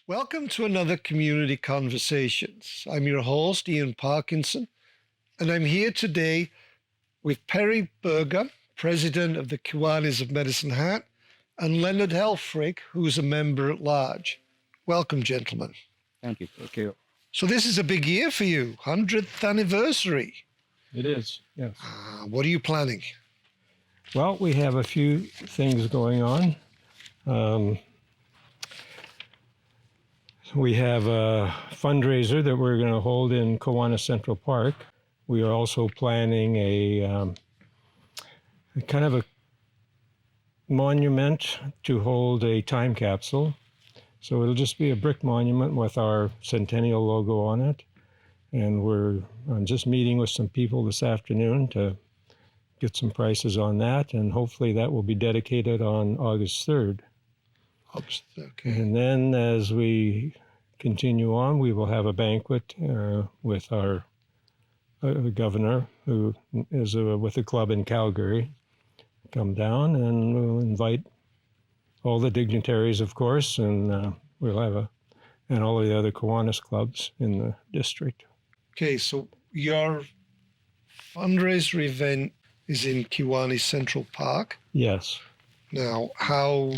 Welcome to another Community Conversations. I'm your host, Ian Parkinson, and I'm here today with Perry Berger, President of the Kiwanis of Medicine Hat, and Leonard Helfrich, who's a member at large. Welcome, gentlemen. Thank you. Thank you. So this is a big year for you, 100th anniversary. It is, yes. What are you planning? Well, we have a few things going on. We have a fundraiser that we're going to hold in Kiwanis Central Park. We are also planning a kind of a monument to hold a time capsule. So it'll just be a brick monument with our centennial logo on it. And I'm just meeting with some people this afternoon to get some prices on that. And hopefully that will be dedicated on August 3rd. Okay. And then as we continue on, we will have a banquet with our governor, who is with a club in Calgary, come down, and we'll invite all the dignitaries, of course, and we'll have and all the other Kiwanis clubs in the district. Okay, so your fundraiser event is in Kiwanis Central Park. Yes. Now, how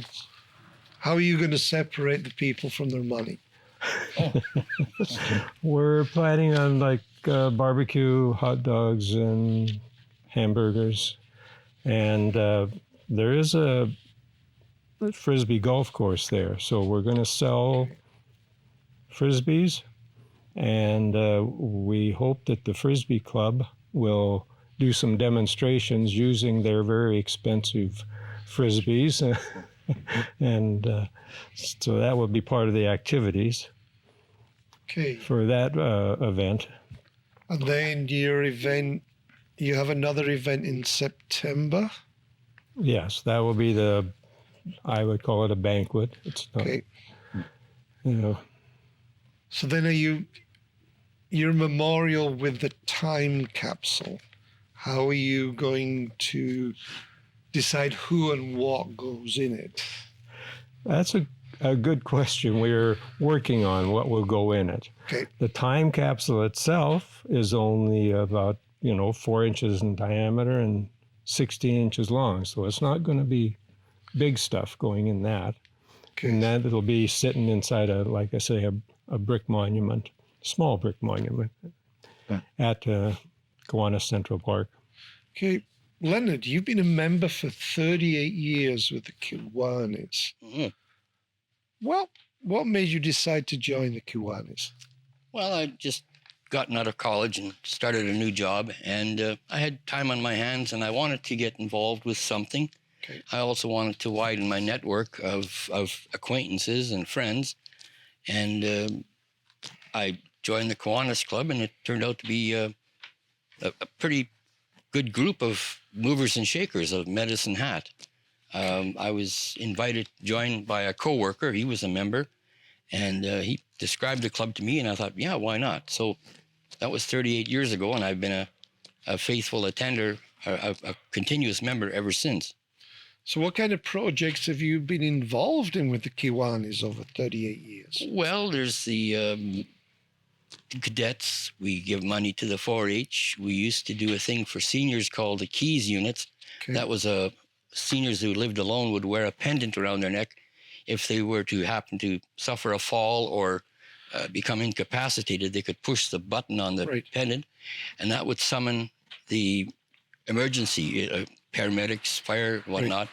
are you going to separate the people from their money? We're planning on barbecue, hot dogs, and hamburgers. And there is a Frisbee golf course there. So we're going to sell Frisbees. And we hope that the Frisbee Club will do some demonstrations using their very expensive Frisbees. And so that will be part of the activities for that event. And then you have another event in September? Yes, that will be I would call it a banquet. It's not, So then your memorial with the time capsule, how are you going to decide who and what goes in it? That's a good question. We're working on what will go in it. Okay. The time capsule itself is only about 4 inches in diameter and 16 inches long, so it's not going to be big stuff going in that. Okay. And that it'll be sitting inside a brick monument, small brick monument at Kiwanis Central Park. Okay. Leonard, you've been a member for 38 years with the Kiwanis. Mm-hmm. Well, what made you decide to join the Kiwanis? Well, I'd just gotten out of college and started a new job, and I had time on my hands, and I wanted to get involved with something. Okay. I also wanted to widen my network of acquaintances and friends, and I joined the Kiwanis Club, and it turned out to be a pretty good group of movers and shakers of Medicine Hat. I was invited to join by a coworker. He was a member, and he described the club to me, and I thought, yeah, why not? So that was 38 years ago, and I've been a faithful attender, a continuous member ever since. So what kind of projects have you been involved in with the Kiwanis over 38 years? Well, there's the cadets. We give money to the 4-H. We used to do a thing for seniors called the Keys Units. Okay. That was seniors who lived alone would wear a pendant around their neck if they were to happen to suffer a fall or become incapacitated. They could push the button on the pendant, and that would summon the emergency, paramedics, fire, whatnot.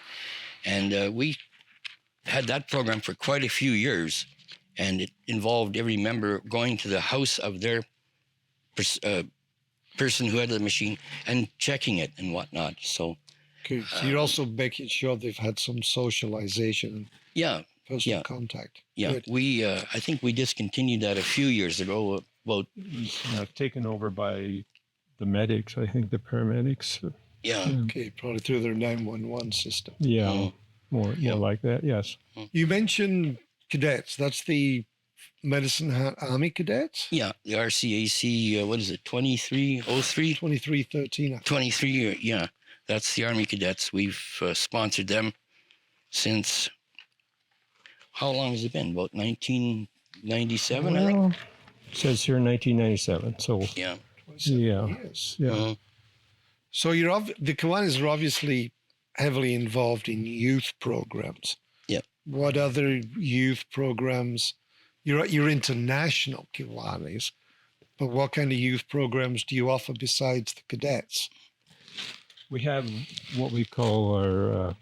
And we had that program for quite a few years, and it involved every member going to the house of their person who had the machine and checking it and whatnot. So, okay. So you're also making sure they've had some socialization and personal contact. Yeah, Good. I think we discontinued that a few years ago. Taken over by the medics, I think the paramedics. Okay, probably through their 911 system. Yeah, more like that, yes. You mentioned cadets. That's the Medicine Hat Army Cadets? Yeah, the RCAC, what is it, 2303? 2313. 23, yeah. That's the Army Cadets. We've sponsored them since, how long has it been? About 97, I think. Well, it says here 1997. So Yeah. 27 yeah, years. yeah. Mhm. So the Kiwanis are obviously heavily involved in youth programs. Yep. What other youth programs? You're international Kiwanis, but what kind of youth programs do you offer besides the cadets? We have what we call our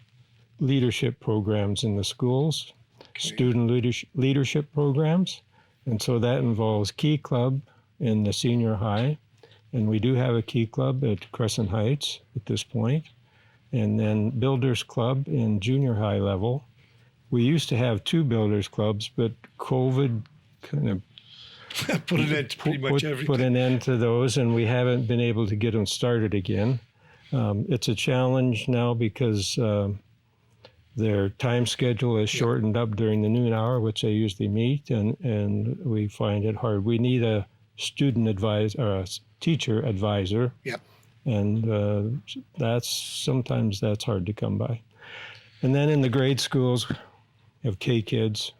leadership programs in the schools, student leadership programs. And so that involves Key Club in the senior high. And we do have a Key Club at Crescent Heights at this point. And then Builders Club in junior high level. We used to have 2 Builders Clubs, but COVID kind of Put an end to pretty much everything. put an end to those, and we haven't been able to get them started again. It's a challenge now because their time schedule is shortened up during the noon hour, which they usually meet, and we find it hard. We need a student advisor or a teacher advisor. Yep. And sometimes that's hard to come by. And then in the grade schools, we have K kids.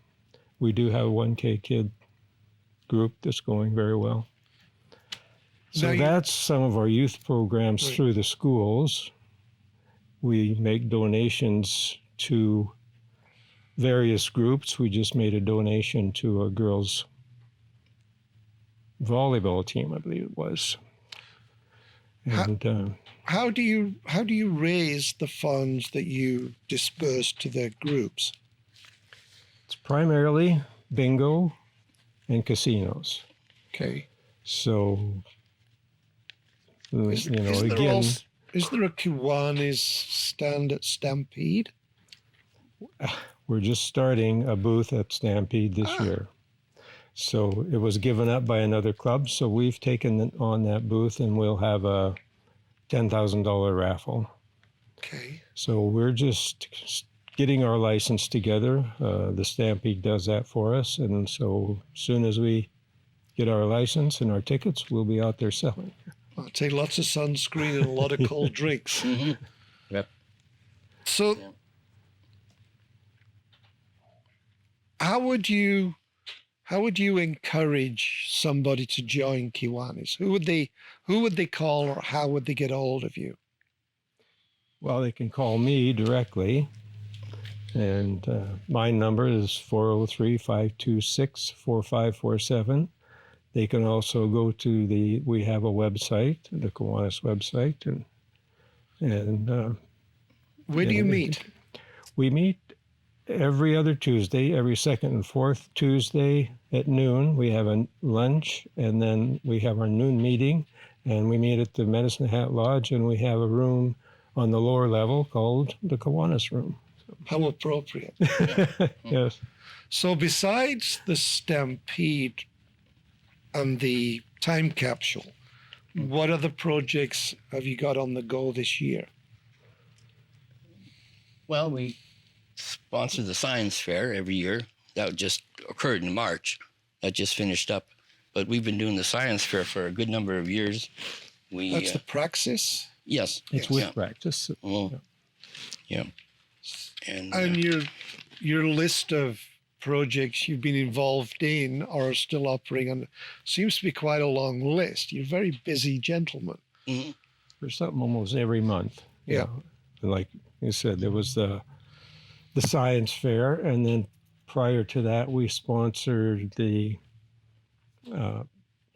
We do have one K kid group that's going very well. So that's some of our youth programs through the schools. We make donations to various groups. We just made a donation to a girls' volleyball team, I believe it was. And How do you raise the funds that you disperse to the groups? it's primarily bingo and casinos. Okay. So, Is there a Kiwanis stand at Stampede? we're just starting a booth at Stampede this year. So it was given up by another club, so we've taken on that booth, and we'll have a $10,000 raffle. Okay. So we're just getting our license together. The Stampede does that for us, and so as soon as we get our license and our tickets, we'll be out there selling. I'll take lots of sunscreen and a lot of cold drinks. Mm-hmm. Yep. So, how would you encourage somebody to join Kiwanis? Who would they call, or how would they get a hold of you? Well, they can call me directly, and my number is 403-526-4547. They can also go to we have a website, the Kiwanis website, and Where do you meet? We meet every other Tuesday, every second and fourth Tuesday at noon. We have a lunch, and then we have our noon meeting, and we meet at the Medicine Hat Lodge, and we have a room on the lower level called the Kiwanis Room. How appropriate. Yes. So besides the Stampede and the time capsule, what other projects have you got on the go this year? Well, we sponsor the science fair every year. That just occurred in March. That just finished up. But we've been doing the science fair for a good number of years. That's the praxis? Yes. It's with practice. Well, yeah. And your list of projects you've been involved in or are still operating on seems to be quite a long list. You're a very busy gentleman. Mm-hmm. There's something almost every month. Yeah. And like you said, there was the science fair, and then prior to that, we sponsored the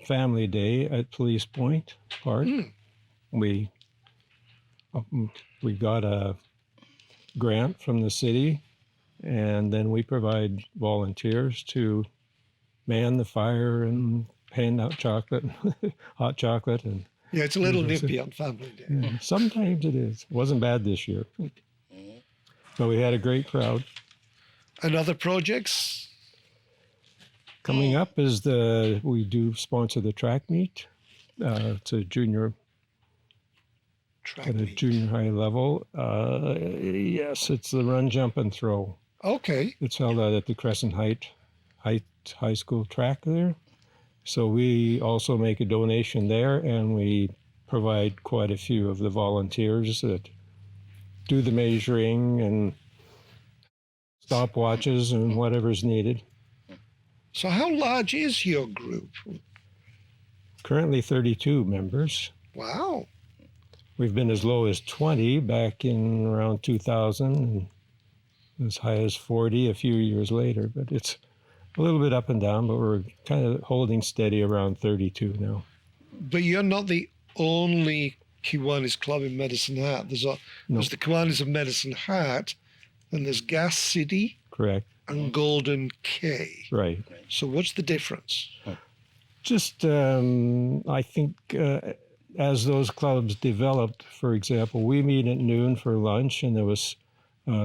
Family Day at Police Point Park. We got a grant from the city, and then we provide volunteers to man the fire and hand out chocolate, hot chocolate, and Yeah, it's a little nippy on Family Day. yeah, sometimes it is. It wasn't bad this year, but we had a great crowd. And other projects? Coming up is we do sponsor the track meet. It's a junior Track meet. junior high level. Yes, it's the run, jump, and throw. Okay. It's held out at the Crescent Heights High School track there. So we also make a donation there, and we provide quite a few of the volunteers that do the measuring and stopwatches and whatever's needed. So how large is your group? Currently 32 members. Wow. We've been as low as 20 back in around 2000 and as high as 40 a few years later. But it's a little bit up and down, but we're kind of holding steady around 32 now. But you're not the only Kiwanis Club in Medicine Hat. There's the Kiwanis of Medicine Hat, and there's Gas City Correct. and Golden K. Right. So what's the difference? Just, I think as those clubs developed, for example, we meet at noon for lunch, and there was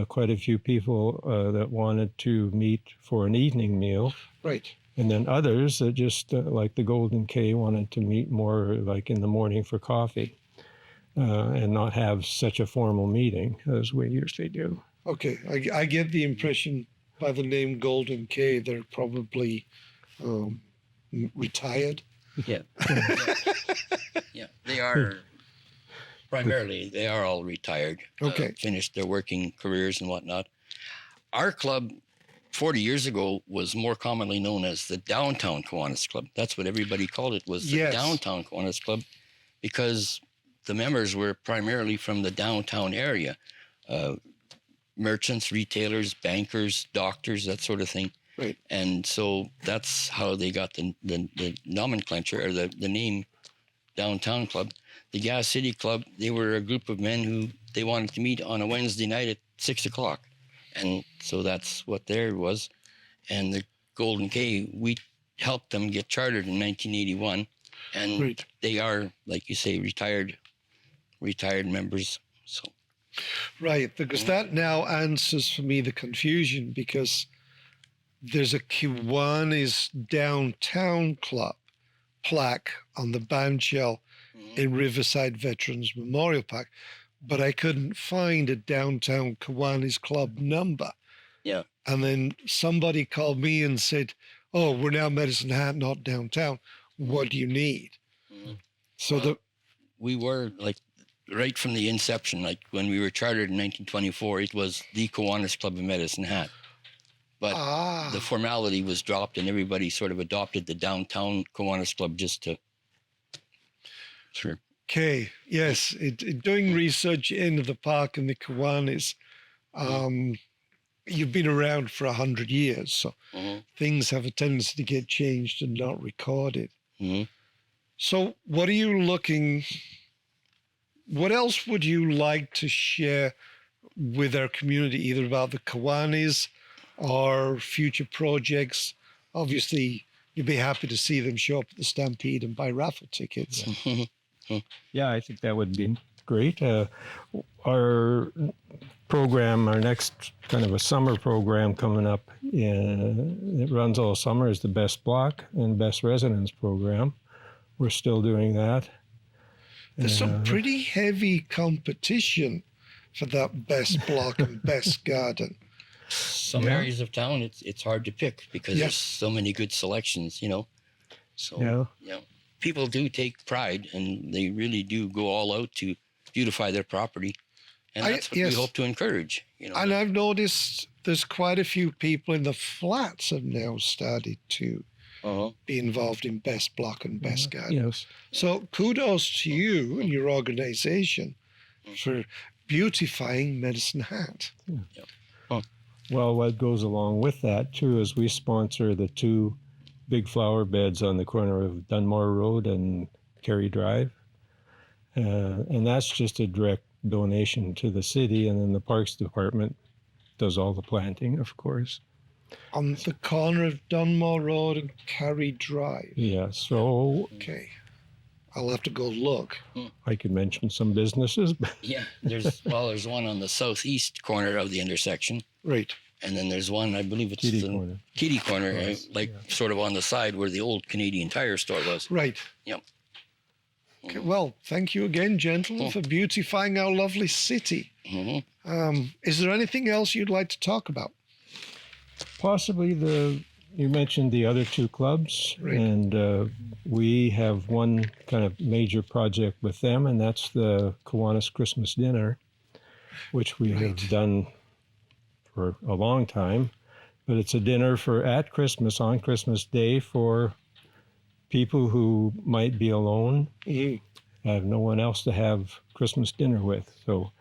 quite a few people that wanted to meet for an evening meal. Right. And then others that just, like the Golden K, wanted to meet more like in the morning for coffee and not have such a formal meeting as we usually do. Okay. I get the impression by the name Golden K, they're probably retired. Yeah. Yeah. They are primarily, they are all retired. Okay. Finished their working careers and whatnot. Our club 40 years ago was more commonly known as the Downtown Kiwanis Club. That's what everybody called it, was the Downtown Kiwanis Club, because the members were primarily from the downtown area. Merchants, retailers, bankers, doctors, that sort of thing. Right. And so that's how they got the nomenclature, or the name Downtown Club. The Gas City Club, they were a group of men who they wanted to meet on a Wednesday night at 6 o'clock. And so that's what there was. And the Golden K, we helped them get chartered in 1981. And they are, like you say, retired members. So. Right, because that now answers for me the confusion, because there's a Kiwanis Downtown Club plaque on the band shell in Riverside Veterans Memorial Park, but I couldn't find a Downtown Kiwanis Club number. Yeah. And then somebody called me and said, "Oh, we're now Medicine Hat, not downtown. What do you need?" So we were like right from the inception, like when we were chartered in 1924, it was the Kiwanis Club of Medicine Hat. But the formality was dropped, and everybody sort of adopted the Downtown Kiwanis Club just to. Sure. Okay, yes, doing research into the park and the Kiwanis, you've been around for 100 years, so things have a tendency to get changed and not recorded. So what else would you like to share with our community, either about the Kiwanis or future projects? Obviously, you'd be happy to see them show up at the Stampede and buy raffle tickets. Yeah, I think that would be great. Our program, our next kind of a summer program coming up, it runs all summer, is the Best Block and Best Residence program. We're still doing that. There's some pretty heavy competition for that Best Block and Best Garden. Some areas of town, it's hard to pick because there's so many good selections, you know. So, people do take pride, and they really do go all out to beautify their property. And that's what we hope to encourage, you know. And I've noticed there's quite a few people in the flats have now started to be involved in Best Block and Best Garden. Yes. So kudos to you and your organization for beautifying Medicine Hat. Well, what goes along with that, too, is we sponsor the 2 big flower beds on the corner of Dunmore Road and Carey Drive. And that's just a direct donation to the city, and then the Parks Department does all the planting, of course. On the corner of Dunmore Road and Carey Drive. Yeah, so... Okay. I'll have to go look. I could mention some businesses. Yeah, there's one on the southeast corner of the intersection. Right. And then there's one, I believe it's Kitty Corner, sort of on the side where the old Canadian Tire store was. Right. Yep. Okay, well, thank you again, gentlemen, for beautifying our lovely city. Is there anything else you'd like to talk about? Possibly you mentioned the other 2 clubs, and we have one kind of major project with them, and that's the Kiwanis Christmas Dinner, which we have done for a long time. But it's a dinner at Christmas, on Christmas Day, for people who might be alone, have no one else to have Christmas dinner with. So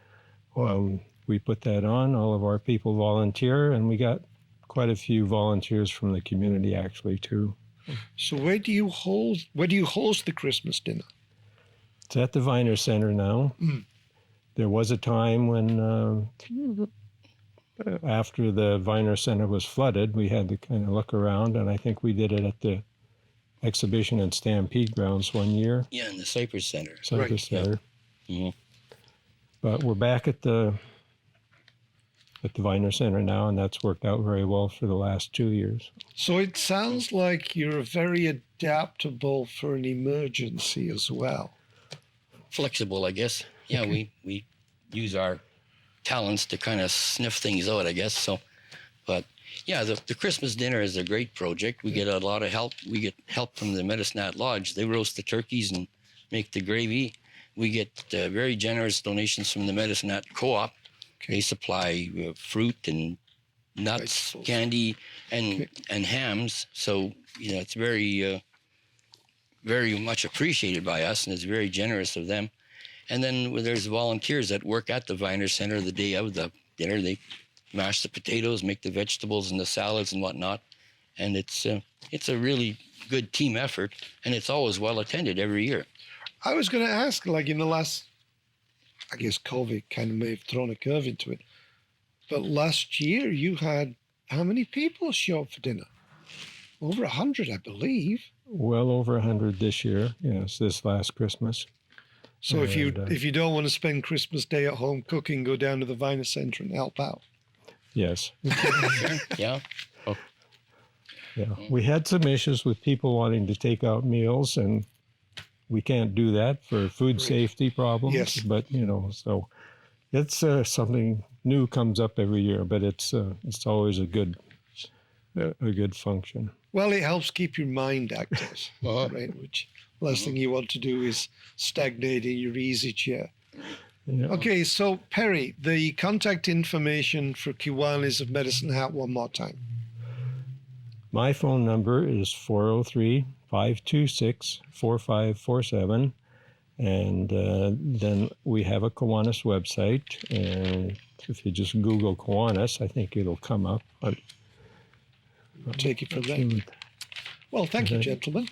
we put that on. All of our people volunteer, and we got quite a few volunteers from the community actually too. So where do you host the Christmas dinner? It's at the Viner Center now. There was a time when after the Viner Center was flooded, we had to kind of look around, and I think we did it at the Exhibition and Stampede grounds one year. Yeah, in the Cypress Center. Cypress Center. Yeah. But we're back at the Viner Center now, and that's worked out very well for the last 2 years. So it sounds like you're very adaptable for an emergency as well. Flexible, I guess. Yeah, Okay. we use our talents to kind of sniff things out, I guess. So, but yeah, the Christmas dinner is a great project. We get a lot of help. We get help from the Medicine Hat Lodge. They roast the turkeys and make the gravy. We get very generous donations from the Medicine Hat Co-op. They supply fruit and nuts, Vegetables. candy, and hams. So, it's very, very much appreciated by us, and it's very generous of them. And then there's volunteers that work at the Viner Center the day of the dinner. They mash the potatoes, make the vegetables and the salads and whatnot. And it's a really good team effort, and it's always well attended every year. I was going to ask, like in the last, I guess COVID kind of may have thrown a curve into it, but last year you had how many people show up for dinner? Over 100, I believe. Well over 100 this year, yes, this last Christmas. So if And, you don't want to spend Christmas Day at home cooking, go down to the Viner Center and help out. Yes. Yeah. Yeah. We had some issues with people wanting to take out meals, and we can't do that for food safety problems. Yes. But, so it's something new comes up every year, but it's always a good function. Well, it helps keep your mind active, right? Which last thing you want to do is stagnate in your easy chair. Yeah. Okay, so Perry, the contact information for Kiwanis of Medicine Hat one more time. My phone number is 403-526-4547. And then we have a Kiwanis website. And if you just Google Kiwanis, I think it'll come up. Take it from there. Well, thank you, gentlemen.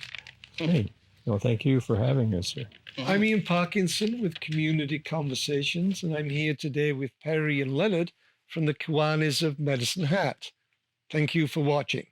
Hey, well, thank you for having us here. I'm Ian Parkinson with Community Conversations, and I'm here today with Perry and Leonard from the Kiwanis of Medicine Hat. Thank you for watching.